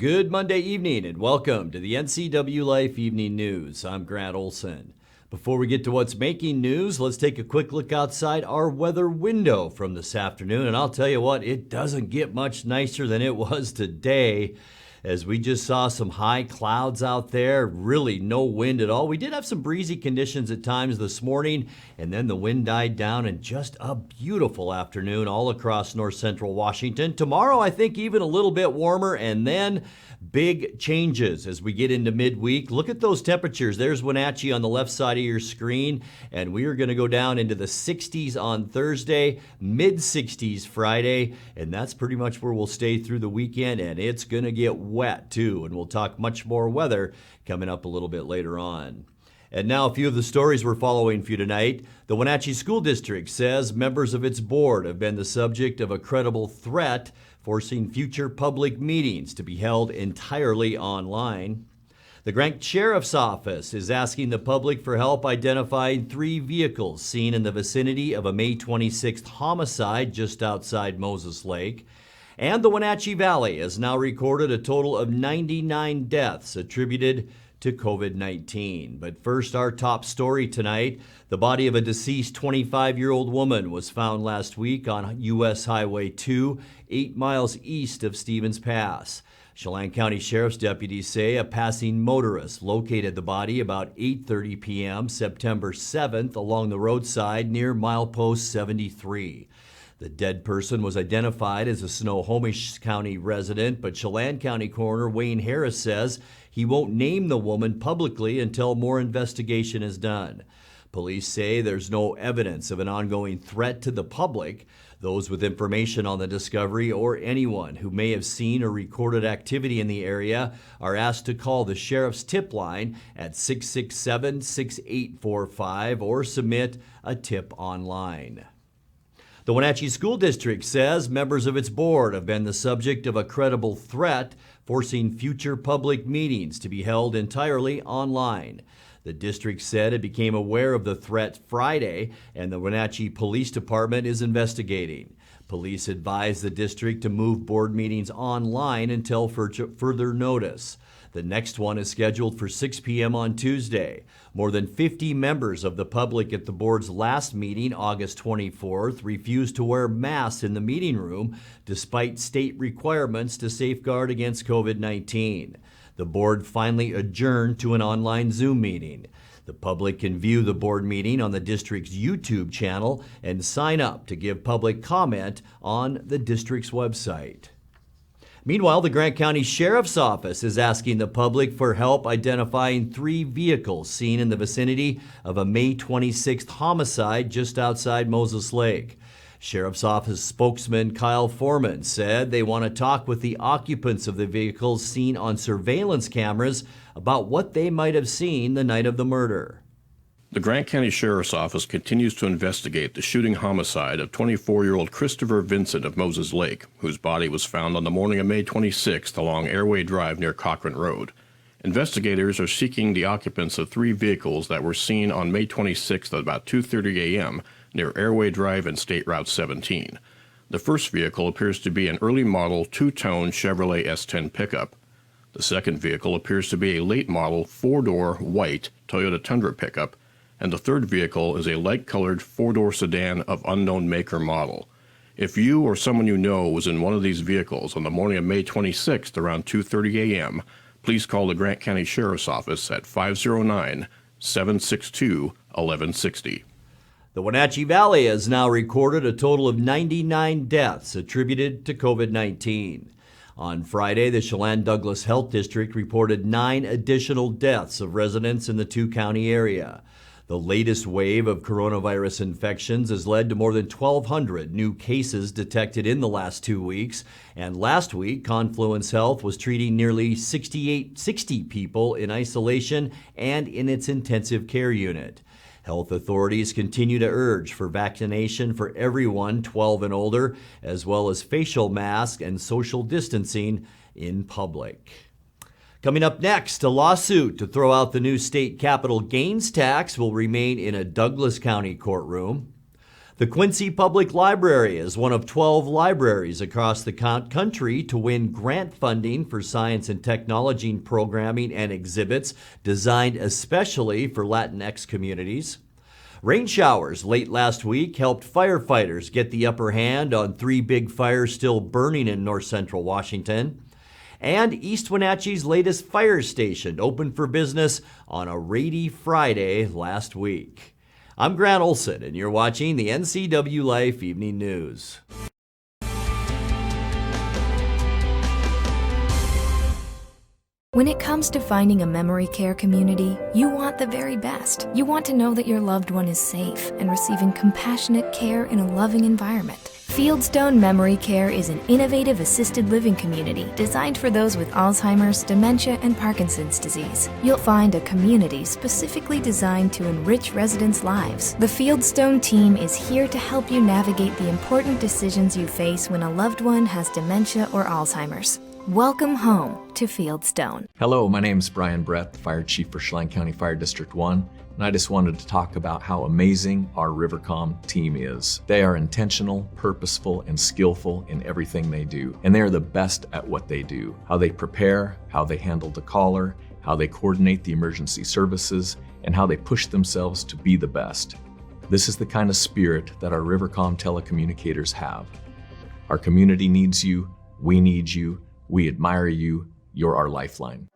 Good Monday evening and welcome to the NCWLIFE Evening News. I'm Grant Olson. Before we get to what's making news, let's take a quick look outside our weather window from this afternoon. And I'll tell you what, it doesn't get much nicer than it was today, as we just saw some high clouds out there, really no wind at all. We did have some breezy conditions at times this morning, and then the wind died down, and just a beautiful afternoon all across north central Washington. Tomorrow, I think even a little bit warmer, and then big changes as we get into midweek. Look at those temperatures. There's Wenatchee on the left side of your screen, and we are going to go down into the 60s on Thursday, mid-60s Friday, and that's pretty much where we'll stay through the weekend, and it's going to get wet too, and we'll talk much more weather coming up a little bit later on. And now a few of the stories we're following for you tonight. The Wenatchee School District says members of its board have been the subject of a credible threat, forcing future public meetings to be held entirely online. The Grant Sheriff's Office is asking the public for help identifying 3 vehicles seen in the vicinity of a May 26th homicide just outside Moses Lake. And the Wenatchee Valley has now recorded a total of 99 deaths attributed to COVID-19. But first, our top story tonight. The body of a deceased 25-year-old woman was found last week on U.S. Highway 2, 8 miles east of Stevens Pass. Chelan County Sheriff's deputies say a passing motorist located the body about 8:30 p.m. September 7th along the roadside near milepost 73. The dead person was identified as a Snohomish County resident, but Chelan County Coroner Wayne Harris says he won't name the woman publicly until more investigation is done. Police say there's no evidence of an ongoing threat to the public. Those with information on the discovery or anyone who may have seen or recorded activity in the area are asked to call the Sheriff's tip line at 667-6845 or submit a tip online. The Wenatchee School District says members of its board have been the subject of a credible threat, forcing future public meetings to be held entirely online. The district said it became aware of the threat Friday, and the Wenatchee Police Department is investigating. Police advised the district to move board meetings online until further notice. The next one is scheduled for 6 p.m. on Tuesday. More than 50 members of the public at the board's last meeting, August 24th, refused to wear masks in the meeting room despite state requirements to safeguard against COVID-19. The board finally adjourned to an online Zoom meeting. The public can view the board meeting on the district's YouTube channel and sign up to give public comment on the district's website. Meanwhile, the Grant County Sheriff's Office is asking the public for help identifying 3 vehicles seen in the vicinity of a May 26th homicide just outside Moses Lake. Sheriff's Office spokesman Kyle Foreman said they want to talk with the occupants of the vehicles seen on surveillance cameras about what they might have seen the night of the murder. The Grant County Sheriff's Office continues to investigate the shooting homicide of 24-year-old Christopher Vincent of Moses Lake, whose body was found on the morning of May 26th along Airway Drive near Cochrane Road. Investigators are seeking the occupants of 3 vehicles that were seen on May 26th at about 2:30 a.m. near Airway Drive and State Route 17. The first vehicle appears to be an early model 2-tone Chevrolet S10 pickup. The second vehicle appears to be a late model 4-door white Toyota Tundra pickup, and the third vehicle is a light-colored 4-door sedan of unknown make or model. If you or someone you know was in one of these vehicles on the morning of May 26th around 2:30 a.m., please call the Grant County Sheriff's Office at 509-762-1160. The Wenatchee Valley has now recorded a total of 99 deaths attributed to COVID-19. On Friday, the Chelan-Douglas Health District reported 9 additional deaths of residents in the 2-county area. The latest wave of coronavirus infections has led to more than 1,200 new cases detected in the last 2 weeks. And last week, Confluence Health was treating nearly 60 people in isolation and in its intensive care unit. Health authorities continue to urge for vaccination for everyone 12 and older, as well as facial masks and social distancing in public. Coming up next, a lawsuit to throw out the new state capital gains tax will remain in a Douglas County courtroom. The Quincy Public Library is one of 12 libraries across the country to win grant funding for science and technology programming and exhibits designed especially for Latinx communities. Rain showers late last week helped firefighters get the upper hand on 3 big fires still burning in north central Washington. And East Wenatchee's latest fire station opened for business on a rainy Friday last week. I'm Grant Olson, and you're watching the NCWLIFE Evening News. When it comes to finding a memory care community, you want the very best. You want to know that your loved one is safe and receiving compassionate care in a loving environment. Fieldstone Memory Care is an innovative assisted living community designed for those with Alzheimer's, dementia, and Parkinson's disease. You'll find a community specifically designed to enrich residents' lives. The Fieldstone team is here to help you navigate the important decisions you face when a loved one has dementia or Alzheimer's. Welcome home to Fieldstone. Hello, my name is Brian Brett, the Fire Chief for Chelan County Fire District 1, and I just wanted to talk about how amazing our Rivercom team is. They are intentional, purposeful, and skillful in everything they do, and they are the best at what they do. How they prepare, how they handle the caller, how they coordinate the emergency services, and how they push themselves to be the best. This is the kind of spirit that our Rivercom telecommunicators have. Our community needs you, we need you, we admire you, you're our lifeline.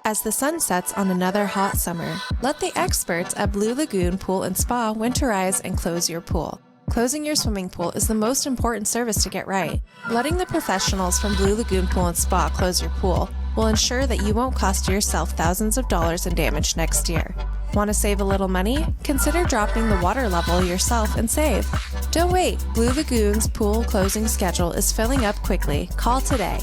As the sun sets on another hot summer, let the experts at Blue Lagoon Pool and Spa winterize and close your pool. Closing your swimming pool is the most important service to get right. Letting the professionals from Blue Lagoon Pool and Spa close your pool will ensure that you won't cost yourself thousands of dollars in damage next year. Want to save a little money? Consider dropping the water level yourself and save. Don't wait. Blue Lagoon's pool closing schedule is filling up quickly. Call today.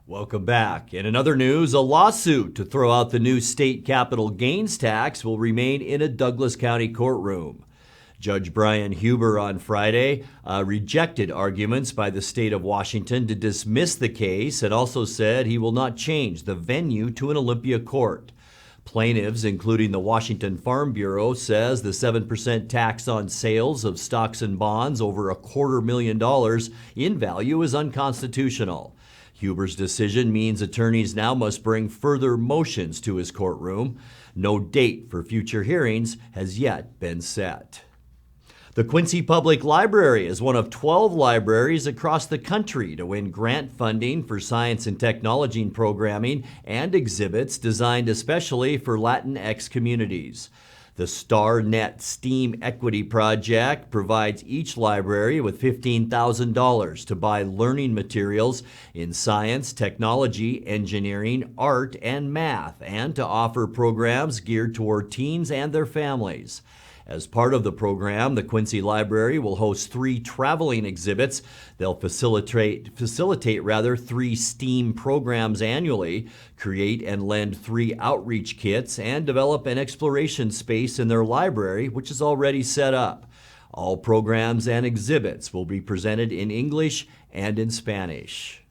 Welcome back. In another news, a lawsuit to throw out the new state capital gains tax will remain in a Douglas County courtroom. Judge Brian Huber on Friday rejected arguments by the state of Washington to dismiss the case and also said he will not change the venue to an Olympia court. Plaintiffs, including the Washington Farm Bureau, says the 7% tax on sales of stocks and bonds over $250,000 in value is unconstitutional. Huber's decision means attorneys now must bring further motions to his courtroom. No date for future hearings has yet been set. The Quincy Public Library is one of 12 libraries across the country to win grant funding for science and technology programming and exhibits designed especially for Latinx communities. The StarNet STEAM Equity Project provides each library with $15,000 to buy learning materials in science, technology, engineering, art, and math, and to offer programs geared toward teens and their families. As part of the program, the Quincy Library will host 3 traveling exhibits. They'll facilitate 3 STEAM programs annually, create and lend 3 outreach kits, and develop an exploration space in their library, which is already set up. All programs and exhibits will be presented in English and in Spanish.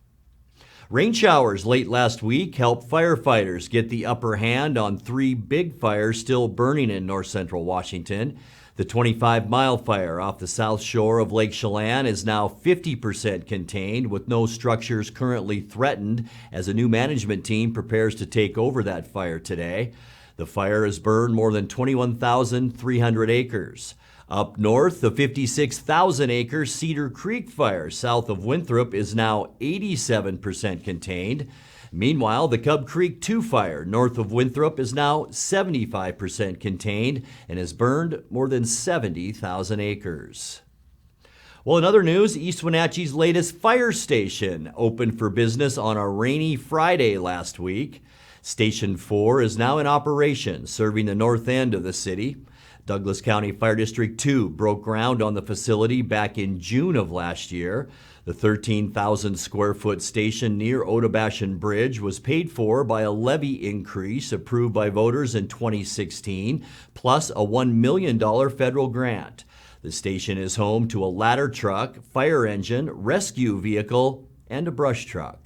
Rain showers late last week helped firefighters get the upper hand on 3 big fires still burning in north central Washington. The 25-mile fire off the south shore of Lake Chelan is now 50% contained, with no structures currently threatened as a new management team prepares to take over that fire today. The fire has burned more than 21,300 acres. Up north, the 56,000-acre Cedar Creek fire south of Winthrop is now 87% contained. Meanwhile, the Cub Creek 2 fire north of Winthrop is now 75% contained and has burned more than 70,000 acres. Well, in other news, East Wenatchee's latest fire station opened for business on a rainy Friday last week. Station 4 is now in operation, serving the north end of the city. Douglas County Fire District 2 broke ground on the facility back in June of last year. The 13,000 square foot station near Otobashan Bridge was paid for by a levy increase approved by voters in 2016, plus a $1 million federal grant. The station is home to a ladder truck, fire engine, rescue vehicle, and a brush truck.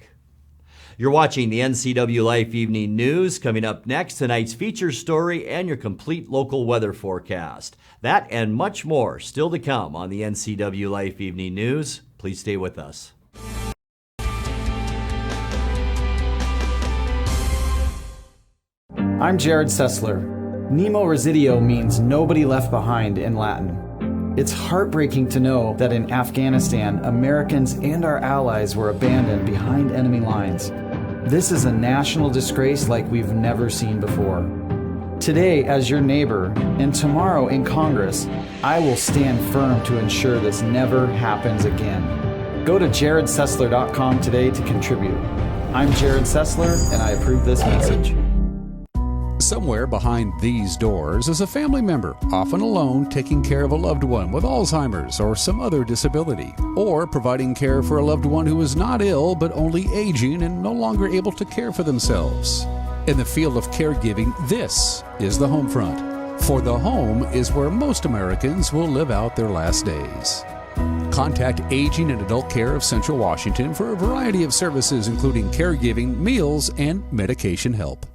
You're watching the NCWLIFE Evening News. Coming up next, tonight's feature story and your complete local weather forecast. That and much more still to come on the NCWLIFE Evening News. Please stay with us. I'm Jared Sessler. Nemo Residio means nobody left behind in Latin. It's heartbreaking to know that in Afghanistan, Americans and our allies were abandoned behind enemy lines. This is a national disgrace like we've never seen before. Today, as your neighbor, and tomorrow in Congress, I will stand firm to ensure this never happens again. Go to jaredsessler.com today to contribute. I'm Jared Sessler, and I approve this message. Somewhere behind these doors is a family member, often alone, taking care of a loved one with Alzheimer's or some other disability, or providing care for a loved one who is not ill but only aging and no longer able to care for themselves. In the field of caregiving, this is the home front. For the home is where most Americans will live out their last days. Contact Aging and Adult Care of Central Washington for a variety of services including caregiving, meals, and medication help.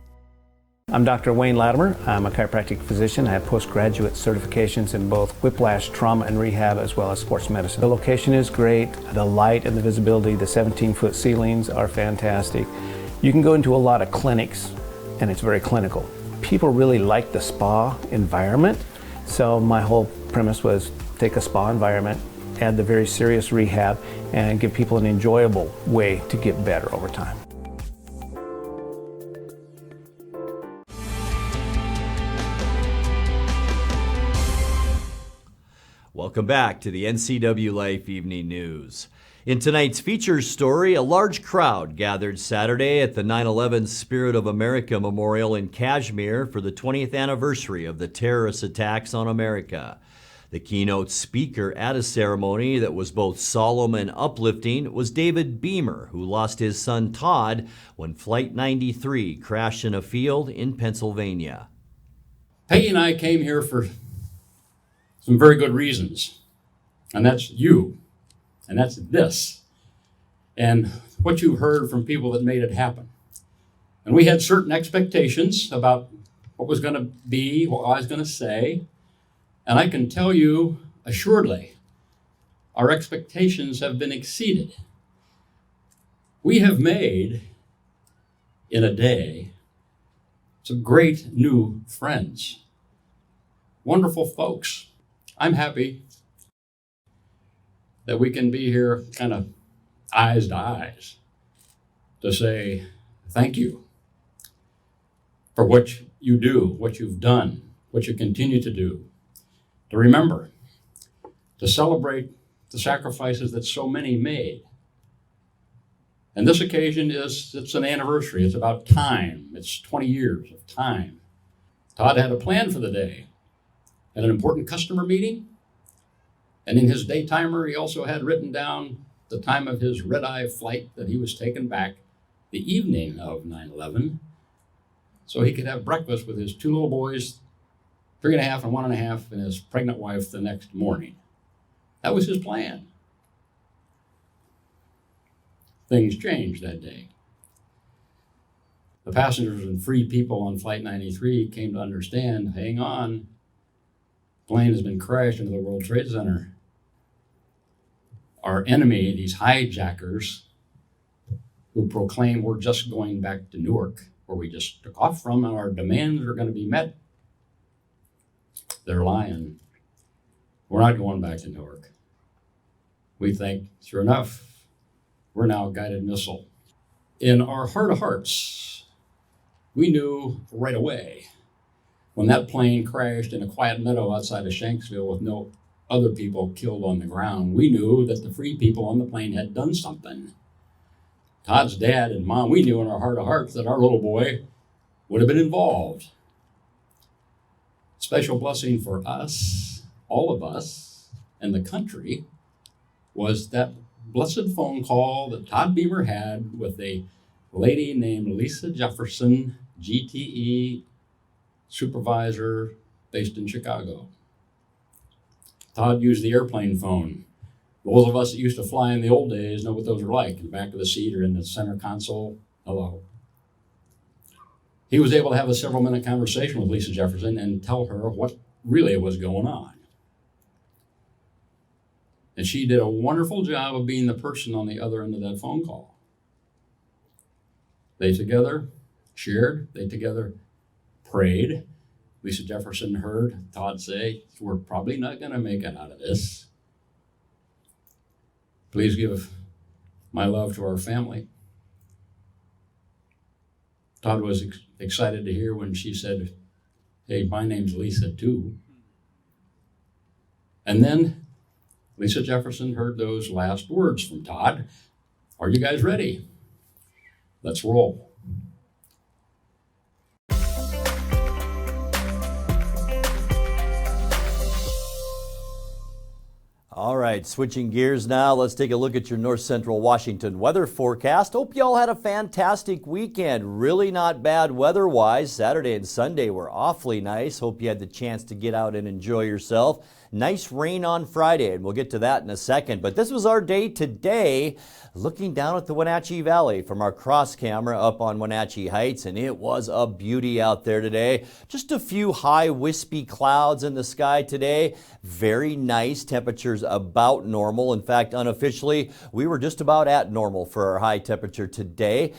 I'm Dr. Wayne Latimer. I'm a chiropractic physician. I have postgraduate certifications in both whiplash, trauma, and rehab, as well as sports medicine. The location is great. The light and the visibility, the 17-foot ceilings are fantastic. You can go into a lot of clinics, and it's very clinical. People really like the spa environment, so my whole premise was take a spa environment, add the very serious rehab, and give people an enjoyable way to get better over time. Welcome back to the NCWLIFE Evening News. In tonight's features story, a large crowd gathered Saturday at the 9/11 Spirit of America Memorial in Kashmir for the 20th anniversary of the terrorist attacks on America. The keynote speaker at a ceremony that was both solemn and uplifting was David Beamer, who lost his son Todd when Flight 93 crashed in a field in Pennsylvania. Peggy and I came here for some very good reasons, and that's you, and that's this, and what you've heard from people that made it happen. And we had certain expectations about what was going to be, what I was going to say, and I can tell you assuredly, our expectations have been exceeded. We have made, in a day, some great new friends, wonderful folks. I'm happy that we can be here kind of eyes to eyes to say thank you for what you do, what you've done, what you continue to do, to remember, to celebrate the sacrifices that so many made. And this occasion it's an anniversary. It's about time. It's 20 years of time. Todd had a plan for the day. At an important customer meeting, and in his day timer, he also had written down the time of his red-eye flight that he was taken back the evening of 9/11, so he could have breakfast with his two little boys, 3.5 and 1.5, and his pregnant wife the next morning. That was his plan. Things changed that day. The passengers and free people on Flight 93 came to understand, hang on, plane has been crashed into the World Trade Center. Our enemy, these hijackers who proclaim we're just going back to Newark, where we just took off from, and our demands are going to be met, they're lying. We're not going back to Newark. We think, sure enough, we're now a guided missile. In our heart of hearts, we knew right away when that plane crashed in a quiet meadow outside of Shanksville with no other people killed on the ground, we knew that the free people on the plane had done something. Todd's dad and mom, we knew in our heart of hearts that our little boy would have been involved. Special blessing for us, all of us, and the country was that blessed phone call that Todd Beamer had with a lady named Lisa Jefferson, GTE supervisor based in Chicago. Todd used the airplane phone. Those of us that used to fly in the old days know what those are like. In the back of the seat or in the center console, Hello. He was able to have a several-minute conversation with Lisa Jefferson and tell her what really was going on. And she did a wonderful job of being the person on the other end of that phone call. They together shared, they together prayed. Lisa Jefferson heard Todd say, "We're probably not going to make it out of this. Please give my love to our family." Todd was excited to hear when she said, "Hey, my name's Lisa too." And then Lisa Jefferson heard those last words from Todd. "Are you guys ready? Let's roll." All right, switching gears now, let's take a look at your north central Washington weather forecast. Hope you all had a fantastic weekend. Really not bad weather-wise. Saturday and Sunday were awfully nice. Hope you had the chance to get out and enjoy yourself. Nice rain on Friday, and we'll get to that in a second. But this was our day today, looking down at the Wenatchee Valley from our cross camera up on Wenatchee Heights, and it was a beauty out there today. Just a few high wispy clouds in the sky today. Very nice. Temperatures about normal. In fact, unofficially, we were just about at normal for our high temperature today.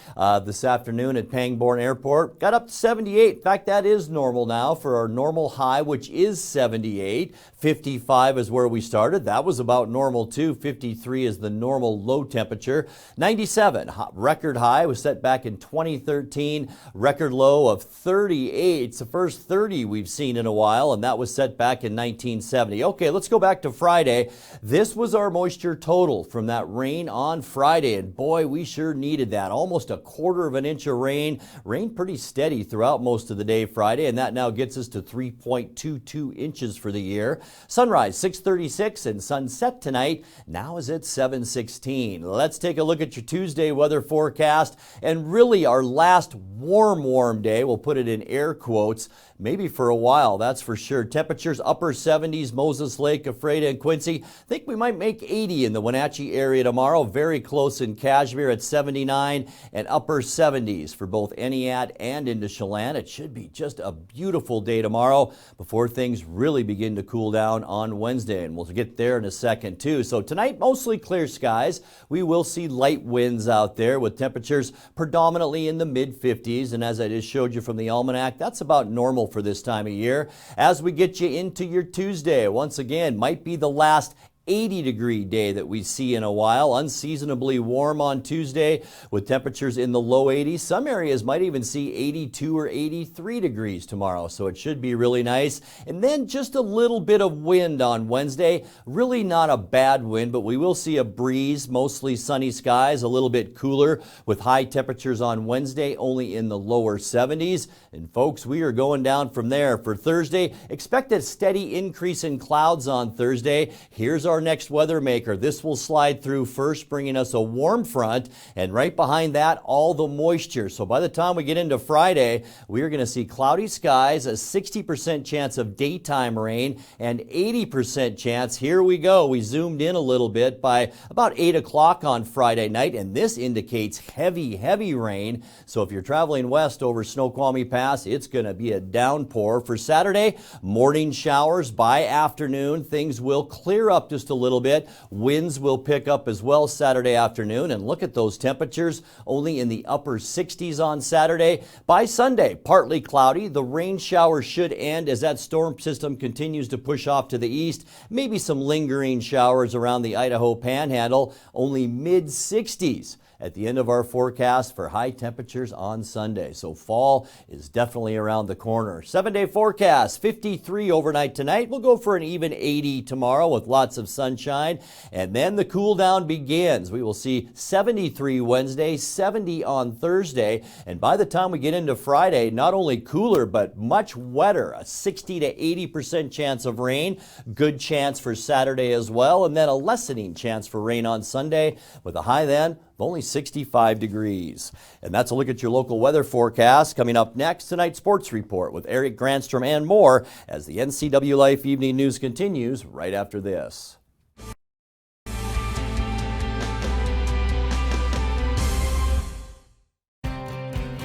This afternoon at Pangbourne Airport, got up to 78. In fact, that is normal now for our normal high, which is 78. 55 is where we started. That was about normal too. 53 is the normal low temperature. 97, record high, was set back in 2013. Record low of 38. It's the first 30 we've seen in a while, and that was set back in 1970. Okay, let's go back to Friday. This was our moisture total from that rain on Friday, and boy, we sure needed that. Almost a quarter of an inch of rain. Rained pretty steady throughout most of the day Friday, and that now gets us to 3.22 inches for the year. Sunrise 6:36 and sunset tonight now is at 7:16. Let's take a look at your Tuesday weather forecast, and really our last warm day, we'll put it in air quotes, maybe for a while, that's for sure. Temperatures upper 70s, Moses Lake, Ephrata, and Quincy. Think we might make 80 in the Wenatchee area tomorrow. Very close in Cashmere at 79, and upper 70s for both Entiat and into Chelan. It should be just a beautiful day tomorrow before things really begin to cool down on Wednesday, and we'll get there in a second too. So tonight, mostly clear skies. We will see light winds out there with temperatures predominantly in the mid-50s, and as I just showed you from the almanac, that's about normal for this time of year. As we get you into your Tuesday, once again, might be the last 80-degree day that we see in a while. Unseasonably warm on Tuesday with temperatures in the low 80s. Some areas might even see 82 or 83 degrees tomorrow, so it should be really nice. And then just a little bit of wind on Wednesday. Really not a bad wind, but we will see a breeze, mostly sunny skies, a little bit cooler with high temperatures on Wednesday, only in the lower 70s. And folks, we are going down from there. For Thursday, expect a steady increase in clouds on Thursday. Here's our next weather maker. This will slide through first, bringing us a warm front, and right behind that, all the moisture. So by the time we get into Friday, we are going to see cloudy skies, a 60% chance of daytime rain, and 80% chance. Here we go. We zoomed in a little bit by about 8 o'clock on Friday night, and this indicates heavy rain. So if you're traveling west over Snoqualmie Pass, it's going to be a downpour. For Saturday, morning showers by afternoon. Things will clear up just a little bit. Winds will pick up as well Saturday afternoon, and look at those temperatures, only in the upper 60s on Saturday. By Sunday, partly cloudy. The rain shower should end as that storm system continues to push off to the east. Maybe some lingering showers around the Idaho Panhandle, only mid-60s at the end of our forecast for high temperatures on Sunday. So fall is definitely around the corner. 7-day forecast, 53 overnight tonight. We'll go for an even 80 tomorrow with lots of sunshine. And then the cool down begins. We will see 73 Wednesday, 70 on Thursday. And by the time we get into Friday, not only cooler, but much wetter. A 60 to 80% chance of rain. Good chance for Saturday as well. And then a lessening chance for rain on Sunday with a high then of only 65 degrees. And that's a look at your local weather forecast. Coming up next, tonight's sports report with Eric Granstrom and more as the NCWLIFE Evening News continues right after this.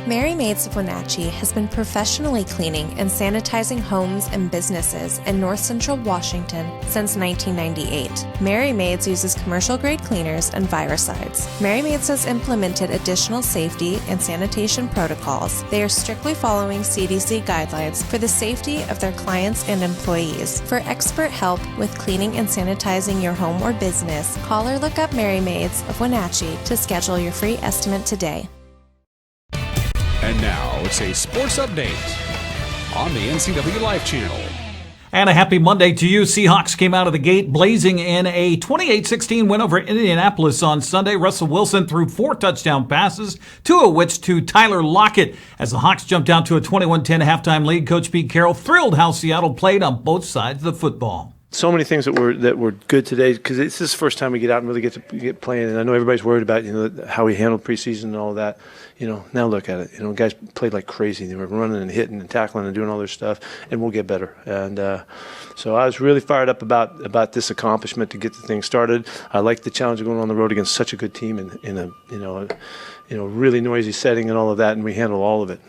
Mary Maids of Wenatchee has been professionally cleaning and sanitizing homes and businesses in North Central Washington since 1998. Mary Maids uses commercial-grade cleaners and viricides. Mary Maids has implemented additional safety and sanitation protocols. They are strictly following CDC guidelines for the safety of their clients and employees. For expert help with cleaning and sanitizing your home or business, call or look up Mary Maids of Wenatchee to schedule your free estimate today. And now it's a sports update on the NCWLIFE channel. And a happy Monday to you. Seahawks came out of the gate blazing in a 28-16 win over Indianapolis on Sunday. Russell Wilson threw 4 touchdown passes, 2 of which to Tyler Lockett. As the Hawks jumped out to a 21-10 halftime lead, Coach Pete Carroll thrilled how Seattle played on both sides of the football. So many things that were good today, because it's the first time we get out and really get playing. And I know everybody's worried about how we handled preseason and all that. Now look at it. Guys played like crazy. They were running and hitting and tackling and doing all their stuff, and we'll get better. And so I was really fired up about this accomplishment to get the thing started. I like the challenge of going on the road against such a good team in a really noisy setting and all of that, and we handled all of it.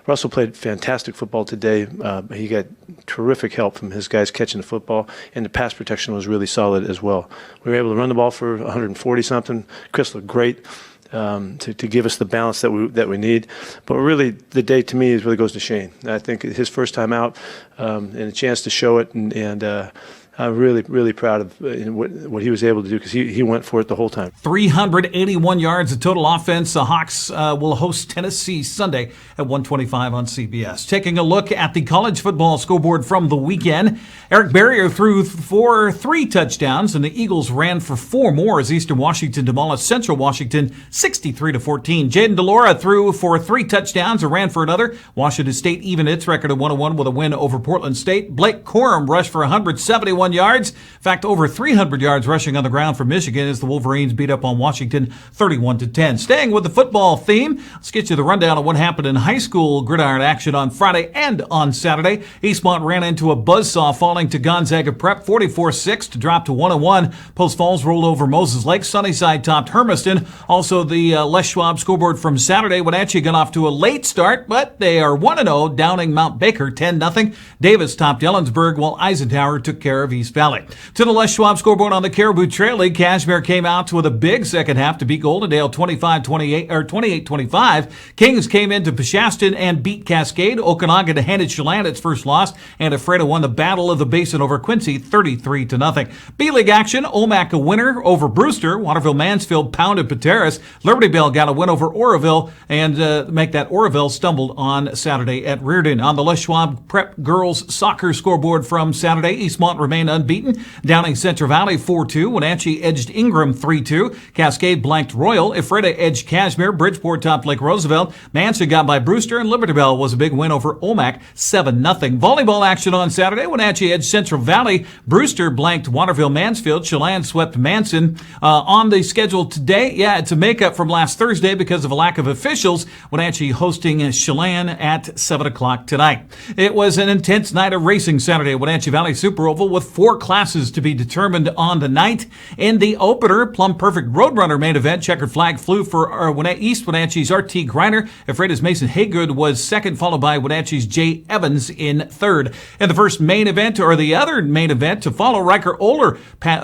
Russell played fantastic football today. He got terrific help from his guys catching the football, and the pass protection was really solid as well. We were able to run the ball for 140-something. Chris looked great to give us the balance that we need. But really, the day to me really goes to Shane. I think his first time out and a chance to show it, and I'm really, really proud of what he was able to do, because he went for it the whole time. 381 yards of total offense. The Hawks will host Tennessee Sunday at 1:25 on CBS. Taking a look at the college football scoreboard from the weekend, Eric Barrier threw for 3 touchdowns, and the Eagles ran for 4 more as Eastern Washington demolished Central Washington 63-14. Jaden DeLora threw for 3 touchdowns and ran for another. Washington State evened its record of 1-1 with a win over Portland State. Blake Corum rushed for 171 yards. In fact, over 300 yards rushing on the ground for Michigan as the Wolverines beat up on Washington 31-10. Staying with the football theme, let's get you the rundown of what happened in high school gridiron action on Friday and on Saturday. Eastmont ran into a buzzsaw, falling to Gonzaga Prep 44-6 to drop to 1-1. Post Falls rolled over Moses Lake. Sunnyside topped Hermiston. Also, the Les Schwab scoreboard from Saturday, Wenatchee got off to a late start, but they are 1-0, downing Mount Baker 10-0. Davis topped Ellensburg, while Eisenhower took care of East Valley. To the Les Schwab scoreboard on the Caribou Trail League, Cashmere came out with a big second half to beat Goldendale 28-25. Kings came into Peshastin and beat Cascade. Okanagan handed Chelan its first loss, and Ephrata won the Battle of the Basin over Quincy 33-0. B-League action, Omak a winner over Brewster. Waterville Mansfield pounded Pateras. Liberty Bell got a win over Oroville, and make that Oroville stumbled on Saturday at Reardon. On the Les Schwab Prep girls soccer scoreboard from Saturday, Eastmont remained unbeaten, downing Central Valley 4-2. Wenatchee edged Ingram 3-2. Cascade blanked Royal. Ephrata edged Cashmere. Bridgeport topped Lake Roosevelt. Manson got by Brewster, and Liberty Bell was a big win over Omak 7-0. Volleyball action on Saturday, Wenatchee edged Central Valley. Brewster blanked Waterville Mansfield. Chelan swept Manson. On the schedule today, it's a makeup from last Thursday because of a lack of officials. Wenatchee hosting Chelan at 7 o'clock tonight. It was an intense night of racing Saturday, Wenatchee Valley Super Oval, with 4 classes to be determined on the night. In the opener, Plum Perfect Roadrunner main event, checkered flag flew for East Wenatchee's R.T. Greiner. Ephrata's Mason Haygood was second, followed by Wenatchee's Jay Evans in third. In the first main event, or the other main event to follow, Riker Oler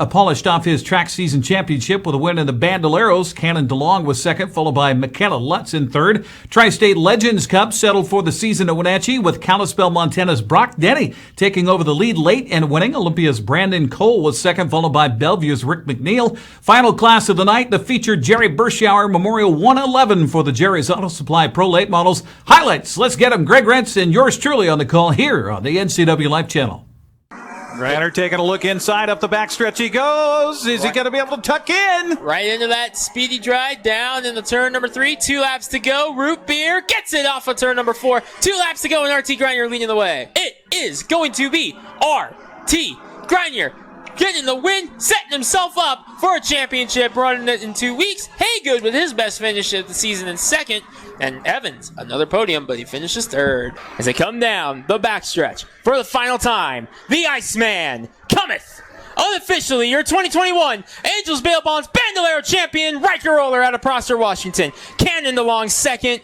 polished off his track season championship with a win in the Bandoleros. Cannon DeLong was second, followed by Michaela Lutz in third. Tri-State Legends Cup settled for the season at Wenatchee, with Kalispell, Montana's Brock Denny taking over the lead late and winning. Olympia's Brandon Cole was second, followed by Bellevue's Rick McNeil. Final class of the night, the featured Jerry Berschauer Memorial 111 for the Jerry's Auto Supply Pro Late Models. Highlights, let's get them. Greg Rentz and yours truly on the call here on the NCWLIFE channel. Greiner taking a look inside, up the backstretch he goes. Is he going to be able to tuck in? Right into that speedy drive, down in the turn number 3. 2 laps to go. Root Beer gets it off of turn number 4. 2 laps to go, and RT Greiner leading the way. It is going to be RT Greiner getting the win, setting himself up for a championship, running it in 2 weeks. Haygood with his best finish of the season in second. And Evans, another podium, but he finishes third. As they come down the backstretch for the final time, the Iceman cometh. Unofficially, your 2021 Angels Bail Bonds Bandolero champion, Riker Roller out of Prosser, Washington. Cannon DeLong second.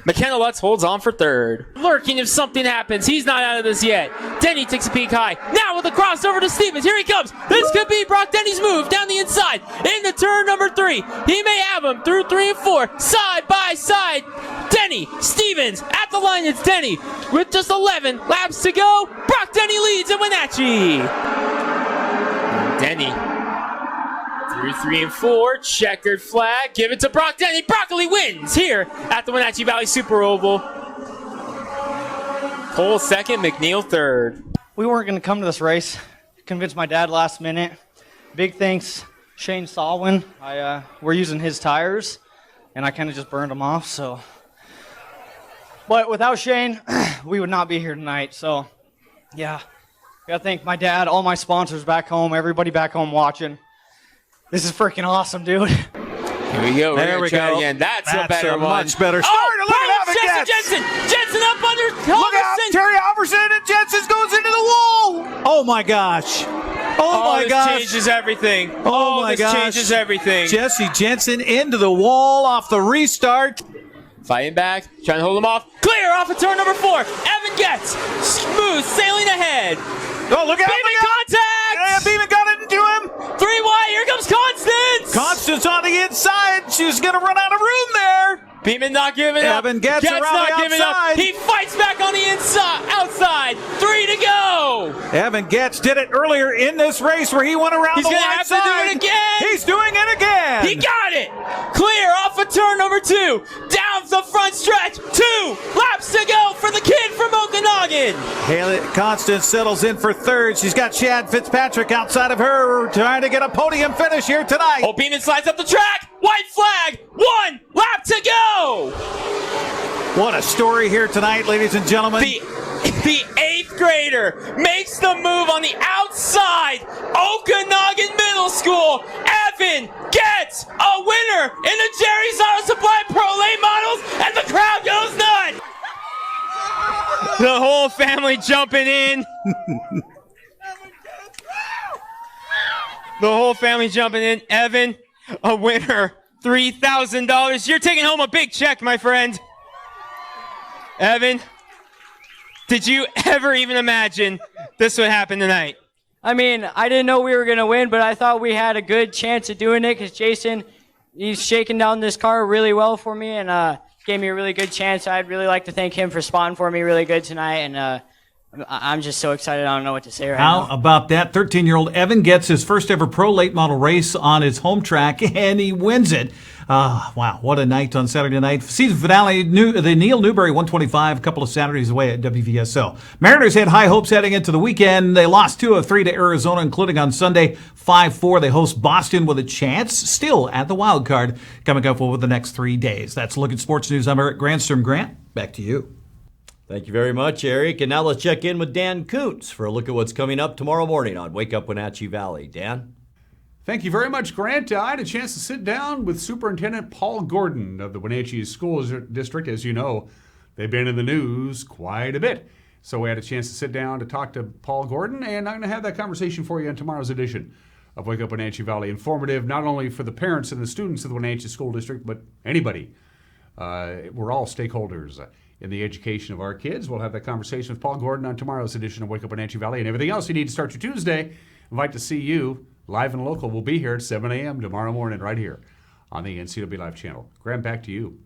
McKenna Lutz holds on for third. Lurking if something happens. He's not out of this yet. Denny takes a peek high. Now with a crossover to Stevens. Here he comes. This could be Brock Denny's move down the inside into turn number 3. He may have him through 3 and 4. Side by side. Denny, Stevens at the line. It's Denny with just 11 laps to go. Brock Denny leads in Wenatchee. Denny through 3 and 4, checkered flag, give it to Brock Denny. Broccoli wins here at the Wenatchee Valley Super Oval. Cole second, McNeil third. We weren't going to come to this race. Convinced my dad last minute. Big thanks, Shane Salwin. We're using his tires, and I kind of just burned them off. So, but without Shane, we would not be here tonight. So, yeah, got to thank my dad, all my sponsors back home, everybody back home watching. This is freaking awesome, dude. Here we go. There we go. Again. That's a better one. Much better start. Oh, Look at Evan Jensen. Jensen up under Look out. Terry Alverson and Jensen goes into the wall. Oh, my gosh. Oh, my gosh. This changes everything. Oh, my gosh. This changes everything. Jesse Jensen into the wall off the restart. Fighting back, trying to hold him off. Clear off of turn number 4. Evan gets smooth sailing ahead. Oh, look out. Beeman contact. Yeah, Beeman got it into him. 3 wide. Here comes Constance. Constance on the inside. She's going to run out of room there. Beeman not giving up. Evan gets around not the giving up. outside. He fights back on the inside. Outside. 3 to go. Evan Getz did it earlier in this race where he went around He's the gonna wide have side. to do it again. He's doing it again. He got it. Clear off of turn number 2. Down the front stretch. 2 laps to go for the kid from Okanagan. Haley Constance settles in for third. She's got Chad Fitzpatrick outside of her trying to get a podium finish here tonight. Oh, Beeman slides up the track. White flag. 1 lap to go. What a story here tonight, ladies and gentlemen. The 8th grader makes the move on the outside. Okanagan Middle School. Evan gets a winner in the Jerry's Auto Supply Pro Late Models, and the crowd goes nuts. The whole family jumping in. The whole family jumping in. Evan, a winner. $3,000. You're taking home a big check, my friend. Evan, did you ever even imagine this would happen tonight? I mean, I didn't know we were going to win, but I thought we had a good chance of doing it because Jason, he's shaking down this car really well for me and gave me a really good chance. I'd really like to thank him for spotting for me really good tonight, and I'm just so excited. I don't know what to say right now. How about that? 13-year-old Evan gets his first ever pro late model race on his home track, and he wins it. Wow, what a night on Saturday night. Season finale, the Neil Newberry 125, a couple of Saturdays away at WVSO. Mariners had high hopes heading into the weekend. They lost 2 of 3 to Arizona, including on Sunday 5-4. They host Boston with a chance, still at the wild card, coming up over the next 3 days. That's a look at sports news. I'm Eric Grandstrom. Grant, back to you. Thank you very much, Eric. And now let's check in with Dan Kuntz for a look at what's coming up tomorrow morning on Wake Up Wenatchee Valley. Dan? Thank you very much, Grant. I had a chance to sit down with Superintendent Paul Gordon of the Wenatchee School District. As you know, they've been in the news quite a bit. So we had a chance to sit down to talk to Paul Gordon, and I'm going to have that conversation for you in tomorrow's edition of Wake Up Wenatchee Valley. Informative not only for the parents and the students of the Wenatchee School District, but anybody. We're all stakeholders in the education of our kids. We'll have that conversation with Paul Gordon on tomorrow's edition of Wake Up Wenatchee Valley. And everything else you need to start your Tuesday. Invite to see you live and local. We'll be here at 7 a.m. tomorrow morning right here on the NCWLIFE channel. Graham, back to you.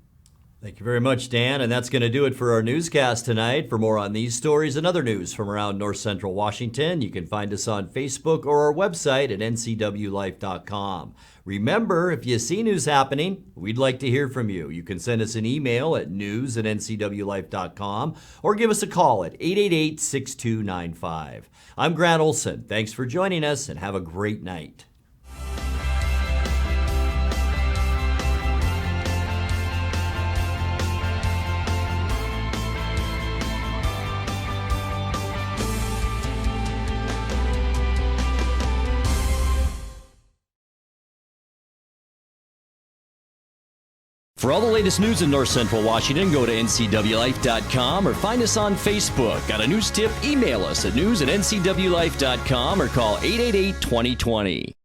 Thank you very much, Dan. And that's going to do it for our newscast tonight. For more on these stories and other news from around North Central Washington, you can find us on Facebook or our website at ncwlife.com. Remember, if you see news happening, we'd like to hear from you. You can send us an email at news@ncwlife.com or give us a call at 888-6295. I'm Grant Olson. Thanks for joining us and have a great night. For all the latest news in North Central Washington, go to ncwlife.com or find us on Facebook. Got a news tip? Email us at news@ncwlife.com or call 888-2020.